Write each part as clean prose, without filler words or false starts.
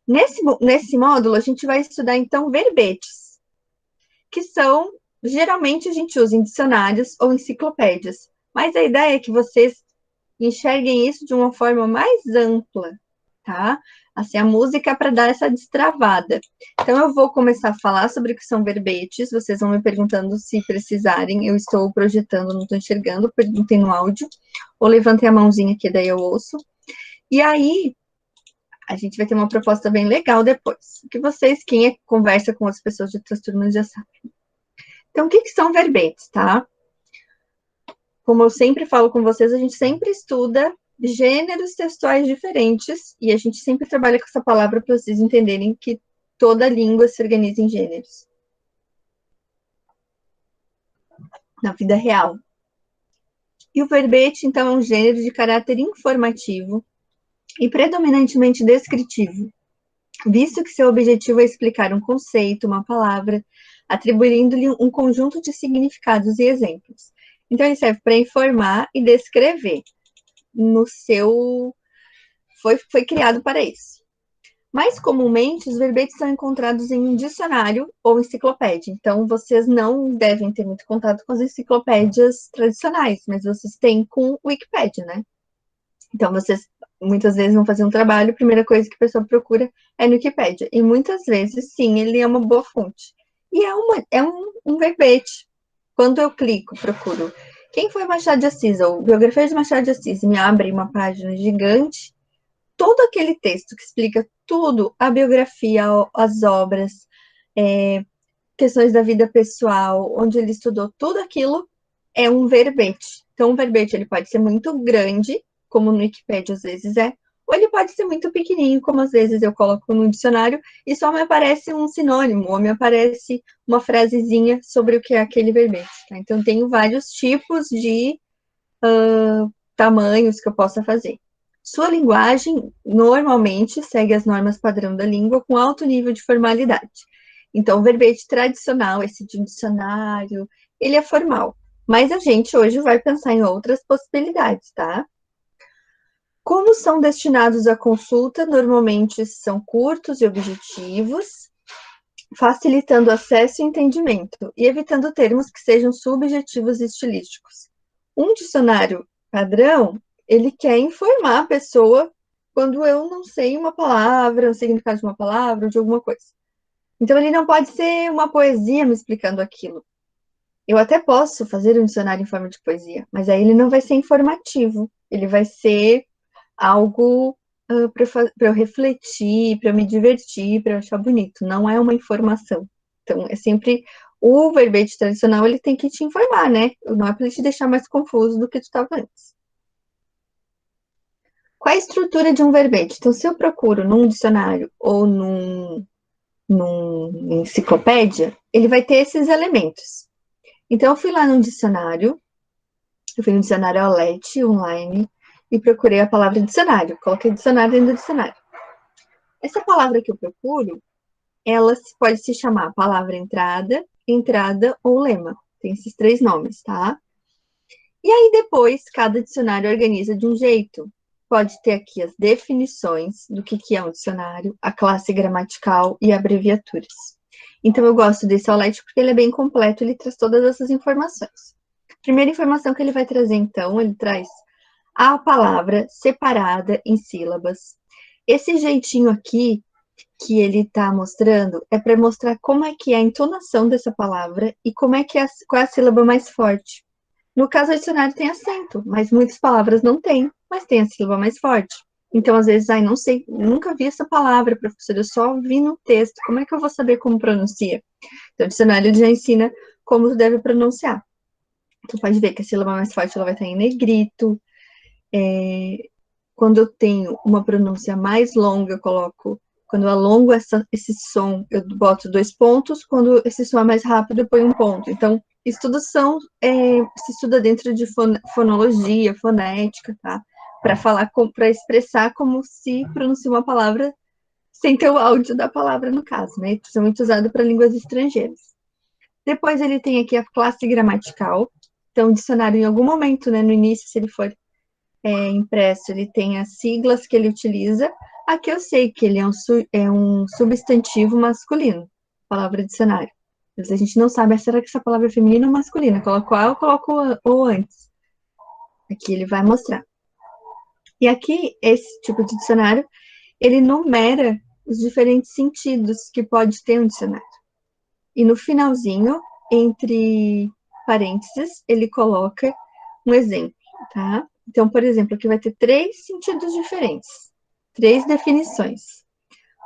Nesse módulo, a gente vai estudar, então, verbetes, que são, geralmente, a gente usa em dicionários ou enciclopédias. Mas a ideia é que vocês enxerguem isso de uma forma mais ampla, tá? Assim, a música para dar essa destravada. Então, eu vou começar a falar sobre o que são verbetes, vocês vão me perguntando se precisarem, eu estou projetando, não estou enxergando, perguntem no áudio, ou levantem a mãozinha que daí eu ouço. E aí, a gente vai ter uma proposta bem legal depois, que vocês, quem conversa com as pessoas de outras turmas já sabe. Então, o que são verbetes, tá? Como eu sempre falo com vocês, a gente sempre estuda gêneros textuais diferentes e a gente sempre trabalha com essa palavra para vocês entenderem que toda língua se organiza em gêneros. Na vida real. E o verbete, então, é um gênero de caráter informativo e predominantemente descritivo, visto que seu objetivo é explicar um conceito, uma palavra, atribuindo-lhe um conjunto de significados e exemplos. Então, ele serve para informar e descrever. Foi criado para isso. Mais comumente, os verbetes são encontrados em um dicionário ou enciclopédia. Então, vocês não devem ter muito contato com as enciclopédias tradicionais, mas vocês têm com o Wikipédia, né? Então, vocês muitas vezes vão fazer um trabalho, a primeira coisa que a pessoa procura é no Wikipédia. E muitas vezes, sim, ele é uma boa fonte. E é um verbete. Quando eu clico, procuro quem foi Machado de Assis, ou biografia de Machado de Assis, me abre uma página gigante, todo aquele texto que explica tudo, a biografia, as obras, questões da vida pessoal, onde ele estudou tudo aquilo, é um verbete. Então, um verbete ele pode ser muito grande, como no Wikipedia às vezes é, ou ele pode ser muito pequenininho, como às vezes eu coloco no dicionário, e só me aparece um sinônimo, ou me aparece uma frasezinha sobre o que é aquele verbete. Tá? Então, tenho vários tipos de tamanhos que eu possa fazer. Sua linguagem normalmente segue as normas padrão da língua com alto nível de formalidade. Então, o verbete tradicional, esse de dicionário, ele é formal. Mas a gente hoje vai pensar em outras possibilidades, tá? Como são destinados à consulta, normalmente são curtos e objetivos, facilitando acesso e entendimento, e evitando termos que sejam subjetivos e estilísticos. Um dicionário padrão, ele quer informar a pessoa quando eu não sei uma palavra, o significado de uma palavra ou de alguma coisa. Então, ele não pode ser uma poesia me explicando aquilo. Eu até posso fazer um dicionário em forma de poesia, mas aí ele não vai ser informativo. Ele vai ser algo para eu refletir, para eu me divertir, para eu achar bonito. Não é uma informação. Então, é sempre o verbete tradicional, ele tem que te informar, né? Não é para ele te deixar mais confuso do que tu estava antes. Qual é a estrutura de um verbete? Então, se eu procuro num dicionário ou numa enciclopédia, ele vai ter esses elementos. Então, eu fui lá no dicionário, eu fui no dicionário Aulete online e procurei a palavra dicionário. Coloquei dicionário dentro do dicionário. Essa palavra que eu procuro, ela pode se chamar palavra entrada, entrada ou lema. Tem esses três nomes, tá? E aí depois, cada dicionário organiza de um jeito. Pode ter aqui as definições do que é um dicionário, a classe gramatical e abreviaturas. Então, eu gosto desse Aulete porque ele é bem completo, ele traz todas essas informações. Primeira informação que ele vai trazer, então, ele traz a palavra separada em sílabas. Esse jeitinho aqui que ele está mostrando é para mostrar como é que é a entonação dessa palavra e como é que qual é a sílaba mais forte. No caso, o dicionário tem acento, mas muitas palavras não têm, mas tem a sílaba mais forte. Então, às vezes, não sei, nunca vi essa palavra, professor, eu só vi no texto, como é que eu vou saber como pronuncia? Então, o dicionário já ensina como tu deve pronunciar. Tu pode ver que a sílaba mais forte ela vai estar em negrito. Quando eu tenho uma pronúncia mais longa, eu coloco. Quando eu alongo esse som, eu boto 2 pontos. Quando esse som é mais rápido, eu ponho um ponto. Então, isso tudo se estuda dentro de fonologia, fonética, tá? Para expressar como se pronuncia uma palavra sem ter o áudio da palavra, no caso, né? Isso é muito usado para línguas estrangeiras. Depois ele tem aqui a classe gramatical. Então, o dicionário, em algum momento, né, no início, se ele for impresso, ele tem as siglas que ele utiliza. Aqui eu sei que ele é um substantivo masculino, palavra dicionário. Mas a gente não sabe, será que essa palavra é feminina ou masculina? Coloco A ou coloco O antes? Aqui ele vai mostrar. E aqui, esse tipo de dicionário, ele numera os diferentes sentidos que pode ter um dicionário. E no finalzinho, entre parênteses, ele coloca um exemplo, tá? Então, por exemplo, aqui vai ter 3 sentidos diferentes, 3 definições.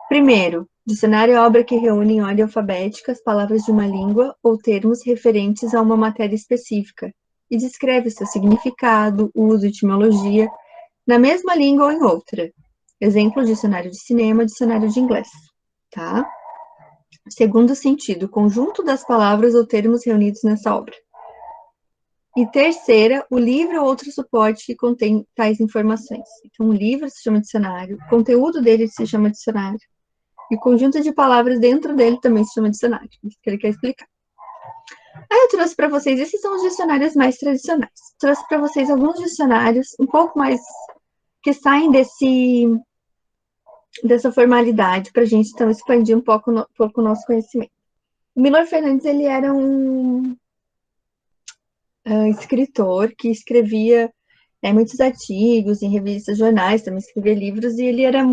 Primeiro, dicionário é obra que reúne em ordem alfabética as palavras de uma língua ou termos referentes a uma matéria específica e descreve o seu significado, uso, etimologia, na mesma língua ou em outra. Exemplo, dicionário de cinema, dicionário de inglês, tá? Segundo sentido, conjunto das palavras ou termos reunidos nessa obra. E terceira, o livro ou outro suporte que contém tais informações. Então, o livro se chama dicionário, o conteúdo dele se chama dicionário, e o conjunto de palavras dentro dele também se chama dicionário, isso que ele quer explicar. Aí eu trouxe para vocês, esses são os dicionários mais tradicionais. Trouxe para vocês alguns dicionários um pouco mais que saem dessa formalidade para a gente então expandir um pouco o nosso conhecimento. O Milor Fernandes, ele era um escritor que escrevia muitos artigos em revistas, jornais, também escrevia livros, e ele era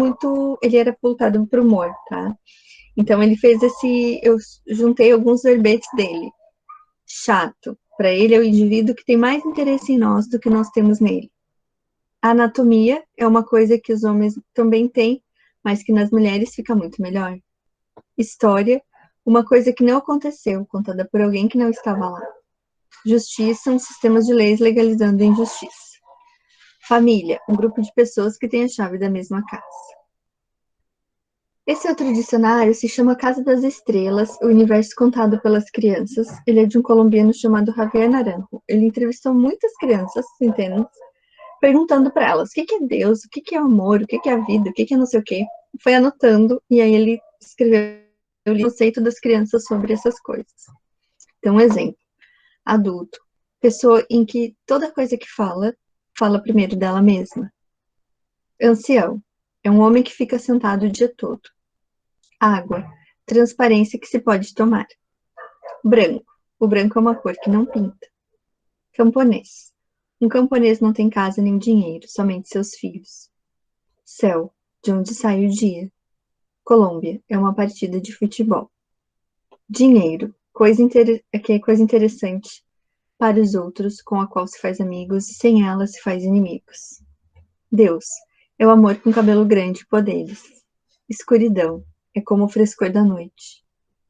voltado para o humor, tá? Então ele fez eu juntei alguns verbetes dele. Chato. Para ele é o indivíduo que tem mais interesse em nós do que nós temos nele. A anatomia é uma coisa que os homens também têm, mas que nas mulheres fica muito melhor. História, uma coisa que não aconteceu, contada por alguém que não estava lá. Justiça, um sistema de leis legalizando a injustiça. Família, um grupo de pessoas que tem a chave da mesma casa. Esse outro dicionário se chama Casa das Estrelas, o universo contado pelas crianças. Ele é de um colombiano chamado Javier Naranjo. Ele entrevistou muitas crianças, centenas, perguntando para elas o que é Deus, o que é amor, o que é a vida, o que é não sei o quê. Foi anotando e aí ele escreveu o conceito das crianças sobre essas coisas. Então, um exemplo. Adulto. Pessoa em que toda coisa que fala primeiro dela mesma. Ancião. É um homem que fica sentado o dia todo. Água. Transparência que se pode tomar. Branco. O branco é uma cor que não pinta. Camponês. Um camponês não tem casa nem dinheiro, somente seus filhos. Céu. De onde sai o dia. Colômbia. É uma partida de futebol. Dinheiro. Coisa interessante para os outros, com a qual se faz amigos, e sem ela se faz inimigos. Deus. É o amor com cabelo grande e poderes. Escuridão. É como o frescor da noite.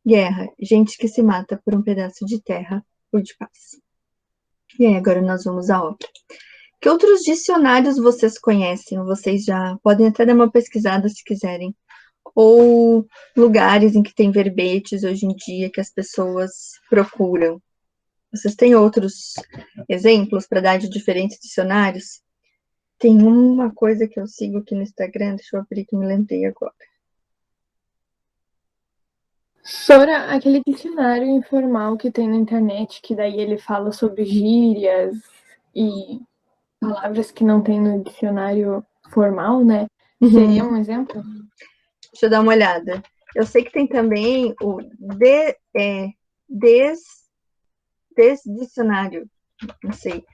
Guerra. Gente que se mata por um pedaço de terra ou de paz. E aí, agora nós vamos à obra. Que outros dicionários vocês conhecem? Vocês já podem até dar uma pesquisada se quiserem. Ou lugares em que tem verbetes hoje em dia que as pessoas procuram. Vocês têm outros exemplos para dar de diferentes dicionários? Tem uma coisa que eu sigo aqui no Instagram, deixa eu abrir que eu me lembrei agora. Sora, aquele dicionário informal que tem na internet, que daí ele fala sobre gírias e palavras que não tem no dicionário formal, né? Seria um exemplo? Deixa eu dar uma olhada. Eu sei que tem também o desdicionário, não sei.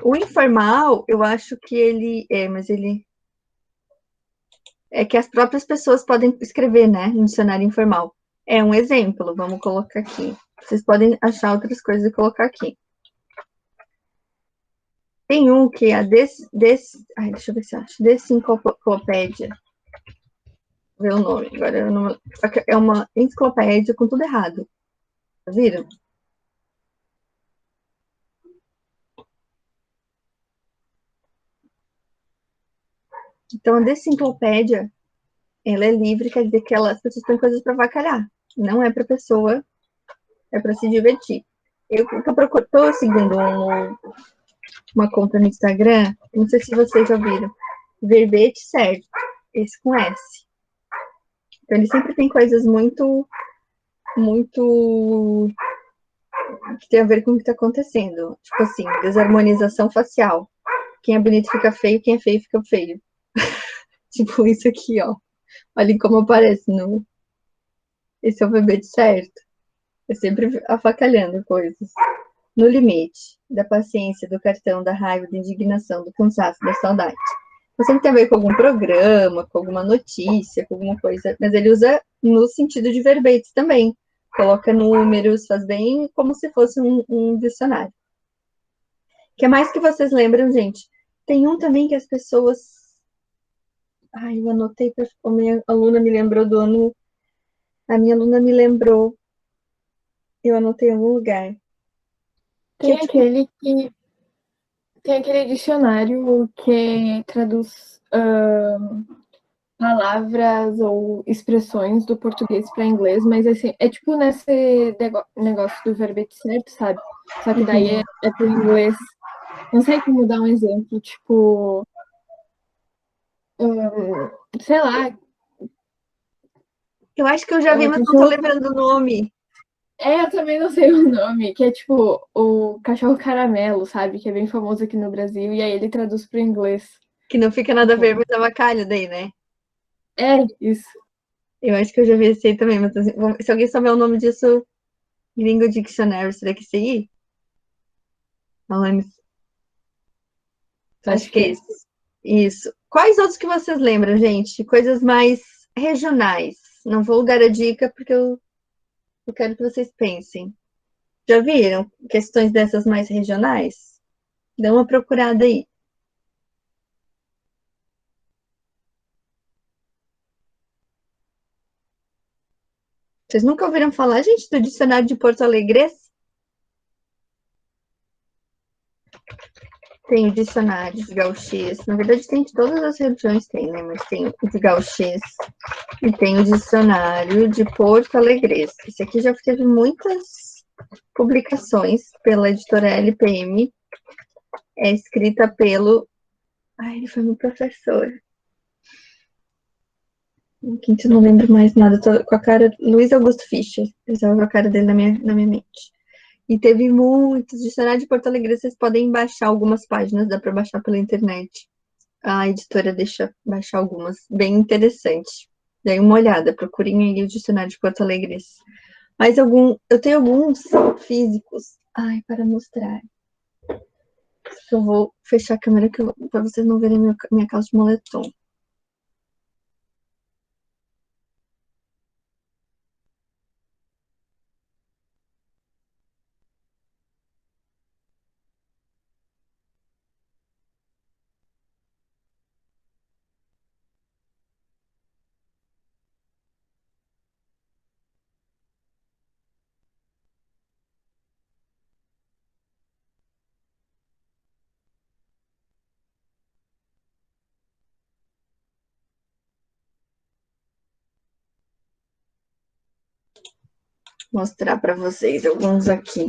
O informal, eu acho que ele mas ele é que as próprias pessoas podem escrever, né, no dicionário informal. É um exemplo, vamos colocar aqui. Vocês podem achar outras coisas e colocar aqui. Tem um que é a deixa eu ver se eu acho. Desenciclopédia. Ver o nome. Agora é uma enciclopédia com tudo errado. Tá viram? Então, a desenciclopédia, ela é livre, quer dizer que as pessoas têm coisas para avacalhar. Não é para pessoa, é para se divertir. Eu estou seguindo uma conta no Instagram, não sei se vocês já viram, Verbete Certo, esse com S. Então, ele sempre tem coisas muito que tem a ver com o que está acontecendo. Tipo assim, desarmonização facial. quem é bonito fica feio, quem é feio fica feio. Tipo isso aqui, ó. Olhem como aparece no... Esse é o verbete certo. Eu sempre afacalhando coisas. No limite da paciência, do cartão, da raiva, da indignação, do cansaço, da saudade. Então, sempre tem a ver com algum programa, com alguma notícia, com alguma coisa. Mas ele usa no sentido de verbetes também. Coloca números, faz bem como se fosse um dicionário. O que mais que vocês lembram, gente? Tem um também que as pessoas... Ai, eu anotei, a minha aluna me lembrou do ano... A minha aluna me lembrou. Eu anotei em algum lugar. Que é Tem tipo... aquele que tem aquele dicionário que traduz palavras ou expressões do português para inglês, mas assim, é tipo nesse negócio do verbete certo, sabe? Só que daí é pro inglês. Não sei como dar um exemplo, tipo, sei lá, Eu acho que eu já vi, mas não tô cachorro. lembrando o nome. É, eu também não sei o nome, que é tipo o cachorro caramelo, sabe? Que é bem famoso aqui no Brasil, e aí ele traduz pro inglês. Que não fica nada a ver, mas é avacalho daí, né? É, isso. Eu acho que eu já vi esse aí também, mas assim, se alguém souber o nome disso, Gringo Dictionary, será que esse aí? Alane, acho Acho que que é é. esse. Isso. Quais outros que vocês lembram, gente? Coisas mais regionais. Não vou dar a dica porque eu quero que vocês pensem. Já viram questões dessas mais regionais? Dá uma procurada aí. Vocês nunca ouviram falar, gente, do dicionário de Porto Alegre? Tem o dicionário de gauchês. Na verdade, tem de todas as regiões, tem, né? Mas tem o de gauchês e tem o dicionário de Porto Alegre. Esse aqui já teve muitas publicações pela editora LPM. É escrita pelo... Ai, ele foi meu professor. Quinto, não lembro mais nada. Tô com a cara... Luiz Augusto Fischer. Eu estava com a cara dele na minha mente. E teve muitos. Dicionário de Porto Alegre, vocês podem baixar algumas páginas, dá para baixar pela internet. A editora deixa baixar algumas, bem interessante. Dêem uma olhada, procurem aí o dicionário de Porto Alegre. Mas eu tenho alguns físicos. Ai, para mostrar. Eu vou fechar a câmera para vocês não verem minha calça de moletom. Vou mostrar para vocês alguns aqui.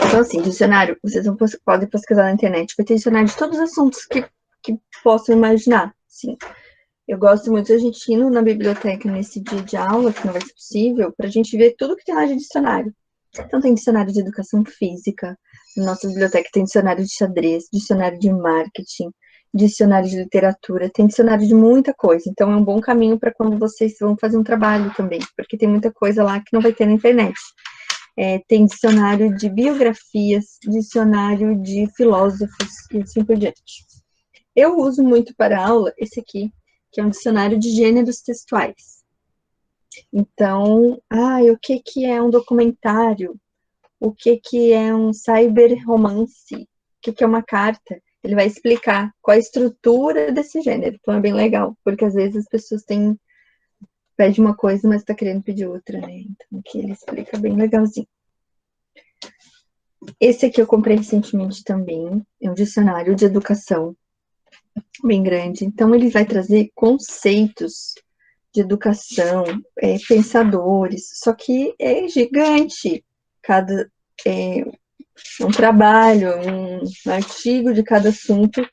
Então, assim, dicionário, vocês podem pesquisar na internet. Vai ter dicionário de todos os assuntos que possam imaginar. Sim. Eu gosto muito da gente ir na biblioteca nesse dia de aula, que não vai ser possível, para a gente ver tudo que tem lá de dicionário. Então, tem dicionário de educação física, na nossa biblioteca tem dicionário de xadrez, dicionário de marketing, dicionário de literatura, tem dicionário de muita coisa. Então, é um bom caminho para quando vocês vão fazer um trabalho também, porque tem muita coisa lá que não vai ter na internet. Tem dicionário de biografias, dicionário de filósofos e assim por diante. Eu uso muito para aula esse aqui, que é um dicionário de gêneros textuais. Então, o que é um documentário? O que é um cyberromance? O que é uma carta? Ele vai explicar qual a estrutura desse gênero. Então, é bem legal, porque às vezes as pessoas pedem uma coisa, mas está querendo pedir outra, né? Então, aqui ele explica bem legalzinho. Esse aqui eu comprei recentemente também, é um dicionário de educação, bem grande. Então, ele vai trazer conceitos de educação, pensadores, só que é gigante. Um trabalho, um artigo de cada assunto,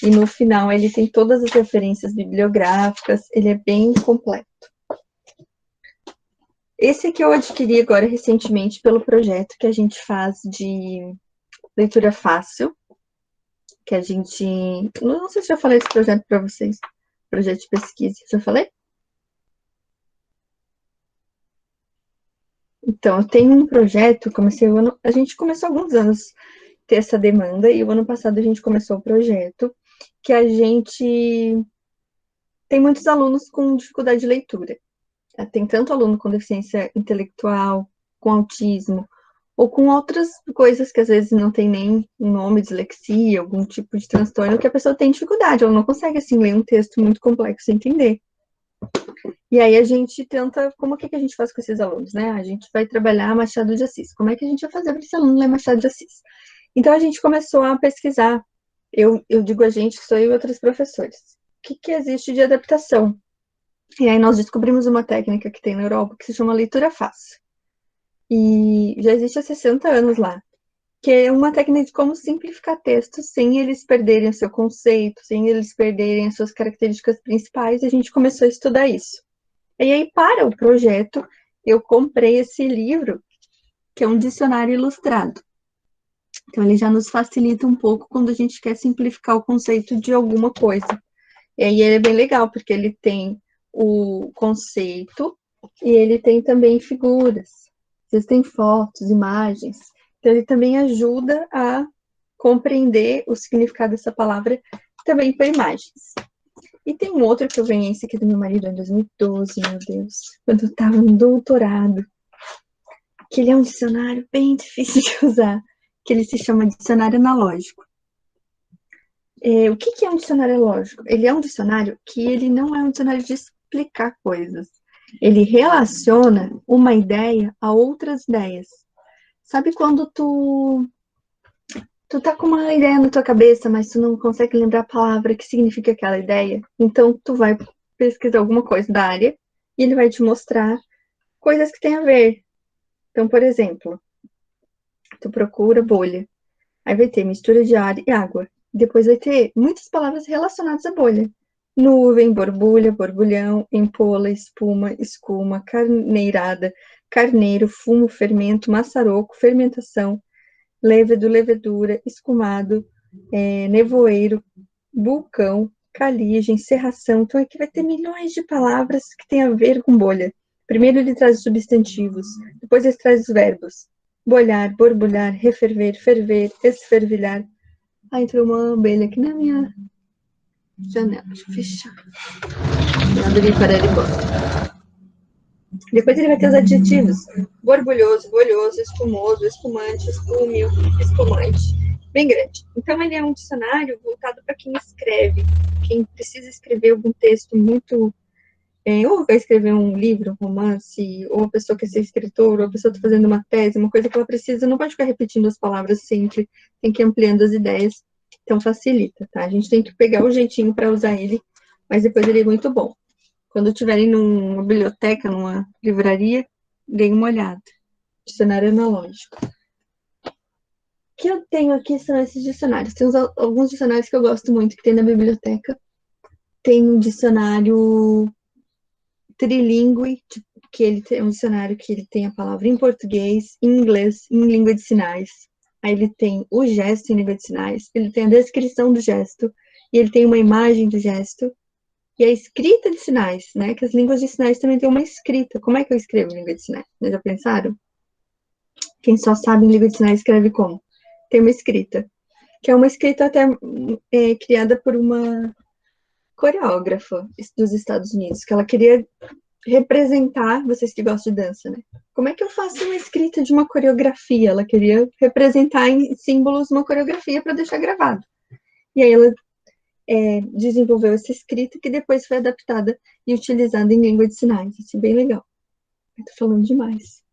e no final ele tem todas as referências bibliográficas, ele é bem completo. Esse aqui eu adquiri agora recentemente pelo projeto que a gente faz de leitura fácil. que a gente... Não sei se eu já falei desse projeto para vocês. Projeto de pesquisa. Já falei? Então, eu tenho um projeto, a gente começou há alguns anos a ter essa demanda, e o ano passado a gente começou o projeto, que a gente tem muitos alunos com dificuldade de leitura. Tem tanto aluno com deficiência intelectual, com autismo, ou com outras coisas que às vezes não tem nem um nome, dislexia, algum tipo de transtorno, que a pessoa tem dificuldade, ela não consegue, assim, ler um texto muito complexo e entender. E aí a gente tenta, como que a gente faz com esses alunos, né? A gente vai trabalhar Machado de Assis. Como é que a gente vai fazer para esse aluno ler Machado de Assis? Então a gente começou a pesquisar. Eu digo a gente, sou eu e outros professores. O que existe de adaptação? E aí nós descobrimos uma técnica que tem na Europa que se chama leitura fácil. E já existe há 60 anos lá, que é uma técnica de como simplificar textos sem eles perderem o seu conceito, sem eles perderem as suas características principais, e a gente começou a estudar isso. E aí, para o projeto, eu comprei esse livro, que é um dicionário ilustrado. Então, ele já nos facilita um pouco quando a gente quer simplificar o conceito de alguma coisa. E aí, ele é bem legal, porque ele tem o conceito e ele tem também figuras. Existem fotos, imagens. Então, ele também ajuda a compreender o significado dessa palavra também por imagens. E tem um outro que eu ganhei, esse aqui do meu marido, em 2012, meu Deus, quando eu estava no doutorado, que ele é um dicionário bem difícil de usar, que ele se chama dicionário analógico. O que é um dicionário analógico? Ele é um dicionário que ele não é um dicionário de explicar coisas. Ele relaciona uma ideia a outras ideias. Sabe quando tu tá com uma ideia na tua cabeça, mas tu não consegue lembrar a palavra que significa aquela ideia? Então, tu vai pesquisar alguma coisa da área e ele vai te mostrar coisas que têm a ver. Então, por exemplo, tu procura bolha. Aí vai ter mistura de ar e água. Depois vai ter muitas palavras relacionadas à bolha. Nuvem, borbulha, borbulhão, empola, espuma, escuma, carneirada, carneiro, fumo, fermento, maçaroco, fermentação, levedo, levedura, escumado, nevoeiro, vulcão, caligem, serração. Então aqui vai ter milhões de palavras que têm a ver com bolha. Primeiro ele traz os substantivos, depois ele traz os verbos. Bolhar, borbulhar, referver, ferver, esfervilhar. Ah, entrou uma abelha aqui na minha janela. Deixa eu fechar. Abrir para ele embora. Depois ele vai ter os adjetivos. Borbulhoso, bolhoso, espumoso, espumante, espúmio, espumante. Bem grande. Então, ele é um dicionário voltado para quem escreve, quem precisa escrever algum texto muito... ou vai escrever um livro, um romance, ou a pessoa quer ser escritor, ou a pessoa está fazendo uma tese, uma coisa que ela precisa, não pode ficar repetindo as palavras sempre, tem que ir ampliando as ideias. Então, facilita, tá? A gente tem que pegar o jeitinho para usar ele, mas depois ele é muito bom. Quando estiverem numa biblioteca, numa livraria, deem uma olhada. Dicionário analógico. O que eu tenho aqui são esses dicionários. Tem alguns dicionários que eu gosto muito, que tem na biblioteca. Tem um dicionário trilingue, que ele tem um dicionário que ele tem a palavra em português, em inglês, em língua de sinais. Aí ele tem o gesto em língua de sinais, ele tem a descrição do gesto, e ele tem uma imagem do gesto, e a escrita de sinais, né? Que as línguas de sinais também têm uma escrita. Como é que eu escrevo em língua de sinais? Vocês já pensaram? Quem só sabe em língua de sinais escreve como? Tem uma escrita, que é uma escrita até criada por uma coreógrafa dos Estados Unidos, que ela queria representar, vocês que gostam de dança, né? Como é que eu faço uma escrita de uma coreografia? Ela queria representar em símbolos uma coreografia para deixar gravado. E aí ela desenvolveu essa escrita que depois foi adaptada e utilizada em língua de sinais. Isso é bem legal. Eu tô falando demais.